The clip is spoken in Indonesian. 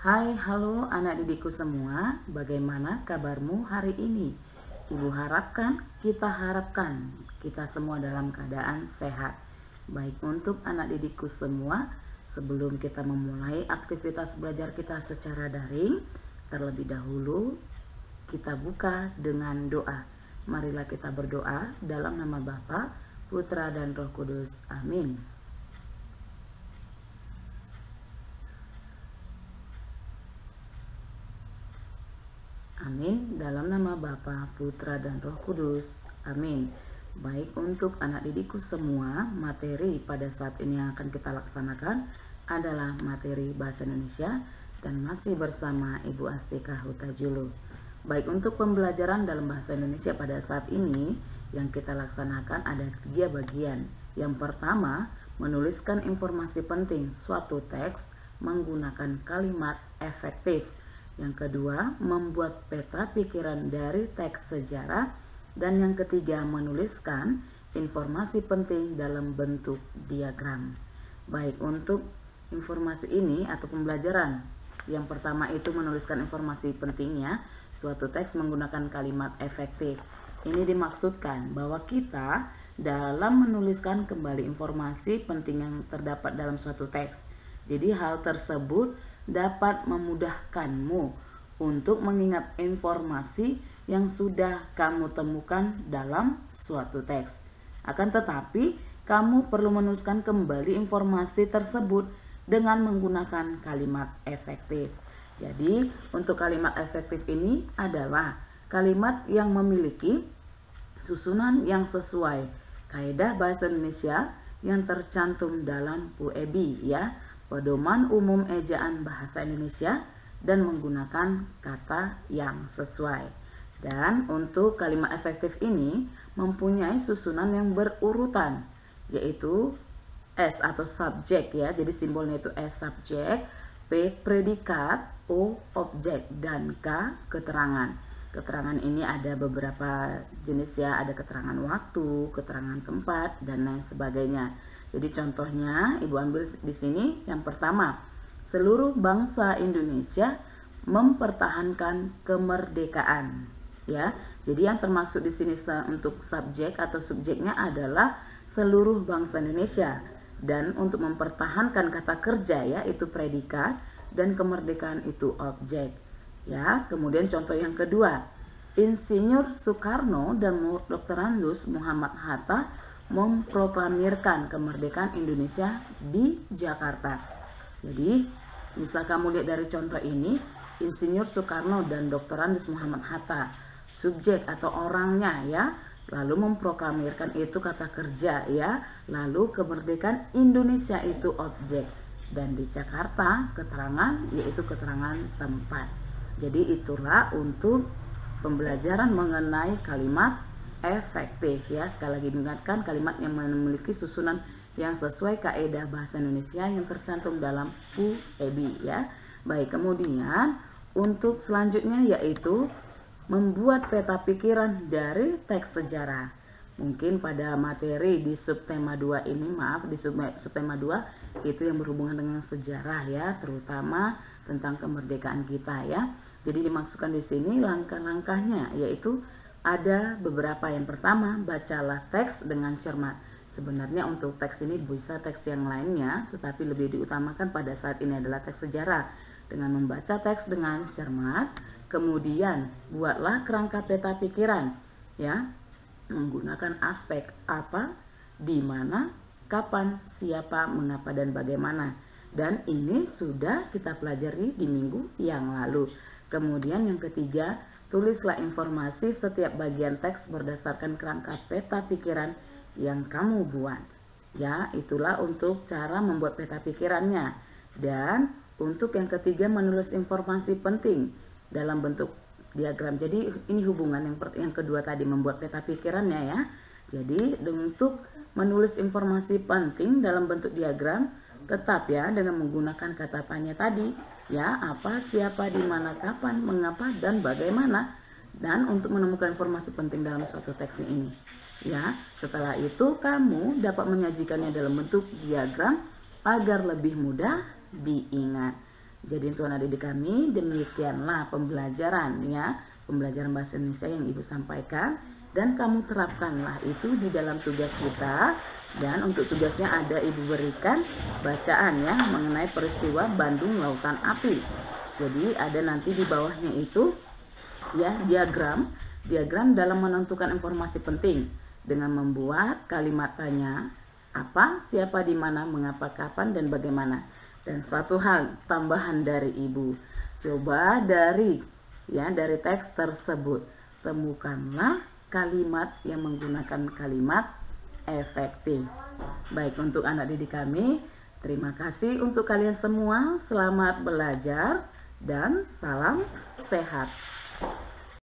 Hai, halo anak didikku semua, bagaimana kabarmu hari ini? Ibu harapkan kita semua dalam keadaan sehat. Baik untuk anak didikku semua, sebelum kita memulai aktivitas belajar kita secara daring, terlebih dahulu kita buka dengan doa. Marilah kita berdoa dalam nama Bapa, Putra dan Roh Kudus. Amin. Amin, dalam nama Bapa, Putra dan Roh Kudus. Amin. Baik untuk anak didikku semua, materi pada saat ini yang akan kita laksanakan adalah materi Bahasa Indonesia dan masih bersama Ibu Astika Hutajulu. Baik untuk pembelajaran dalam Bahasa Indonesia pada saat ini yang kita laksanakan ada 3 bagian. Yang pertama, menuliskan informasi penting suatu teks menggunakan kalimat efektif. Yang kedua, membuat peta pikiran dari teks sejarah. Dan yang ketiga, menuliskan informasi penting dalam bentuk diagram. Baik, untuk informasi ini atau pembelajaran, yang pertama itu menuliskan informasi pentingnya suatu teks menggunakan kalimat efektif. Ini dimaksudkan bahwa kita dalam menuliskan kembali informasi penting yang terdapat dalam suatu teks. Jadi hal tersebut dapat memudahkanmu untuk mengingat informasi yang sudah kamu temukan dalam suatu teks. Akan tetapi, kamu perlu menuliskan kembali informasi tersebut dengan menggunakan kalimat efektif. Jadi, untuk kalimat efektif ini adalah kalimat yang memiliki susunan yang sesuai kaidah bahasa Indonesia yang tercantum dalam PUEB, ya, Pedoman Umum Ejaan Bahasa Indonesia, dan menggunakan kata yang sesuai. Dan untuk kalimat efektif ini mempunyai susunan yang berurutan, yaitu S atau subjek, ya. Jadi simbolnya itu S subjek, P predikat, O objek, dan K keterangan. Keterangan ini ada beberapa jenis, ya, ada keterangan waktu, keterangan tempat, dan lain sebagainya. Jadi contohnya Ibu ambil di sini yang pertama, seluruh bangsa Indonesia mempertahankan kemerdekaan, ya. Jadi yang termaksud di sini untuk subjek atau subjeknya adalah seluruh bangsa Indonesia, dan untuk mempertahankan kata kerja, ya, itu predikat, dan kemerdekaan itu objek, ya. Kemudian contoh yang kedua, Insinyur Soekarno dan Dr. Andes Muhammad Hatta memproklamirkan kemerdekaan Indonesia di Jakarta. Jadi bisa kamu lihat dari contoh ini, Insinyur Soekarno dan Dr. Andes Muhammad Hatta subjek atau orangnya, ya, lalu memproklamirkan itu kata kerja, ya, lalu kemerdekaan Indonesia itu objek, dan di Jakarta keterangan yaitu keterangan tempat. Jadi itulah untuk pembelajaran mengenai kalimat efektif, ya. Sekali lagi diingatkan, kalimat yang memiliki susunan yang sesuai kaidah bahasa Indonesia yang tercantum dalam PUEB, ya. Baik, kemudian untuk selanjutnya yaitu membuat peta pikiran dari teks sejarah. Mungkin pada materi di subtema 2 ini, di subtema 2 itu yang berhubungan dengan sejarah, ya, terutama tentang kemerdekaan kita, ya. Jadi dimaksudkan di sini langkah-langkahnya yaitu ada beberapa. Yang pertama, bacalah teks dengan cermat. Sebenarnya untuk teks ini bisa teks yang lainnya, tetapi lebih diutamakan pada saat ini adalah teks sejarah. Dengan membaca teks dengan cermat, kemudian buatlah kerangka peta pikiran, ya, menggunakan aspek apa, di mana, kapan, siapa, mengapa, dan bagaimana. Dan ini sudah kita pelajari di minggu yang lalu. Kemudian yang ketiga, tulislah informasi setiap bagian teks berdasarkan kerangka peta pikiran yang kamu buat, ya. Itulah untuk cara membuat peta pikirannya. Dan untuk yang ketiga, menulis informasi penting dalam bentuk diagram. Jadi ini hubungan yang kedua tadi, membuat peta pikirannya, ya. Jadi untuk menulis informasi penting dalam bentuk diagram, tetap, ya, dengan menggunakan kata tanya tadi, ya, apa, siapa, di mana, kapan, mengapa, dan bagaimana. Dan untuk menemukan informasi penting dalam suatu teks ini, ya. Setelah itu kamu dapat menyajikannya dalam bentuk diagram agar lebih mudah diingat. Jadi untuk anak didik kami, demikianlah pembelajaran ya, pembelajaran bahasa Indonesia yang Ibu sampaikan, dan kamu terapkanlah itu di dalam tugas kita. Dan untuk tugasnya ada Ibu berikan bacaan ya mengenai peristiwa Bandung Lautan Api. Jadi ada nanti di bawahnya itu ya diagram dalam menentukan informasi penting dengan membuat kalimat tanya, apa, siapa, di mana, mengapa, kapan, dan bagaimana. Dan satu hal tambahan dari Ibu, coba dari teks tersebut temukanlah kalimat yang menggunakan kalimat efektif. Baik, untuk anak didik kami, terima kasih untuk kalian semua. Selamat belajar dan salam sehat.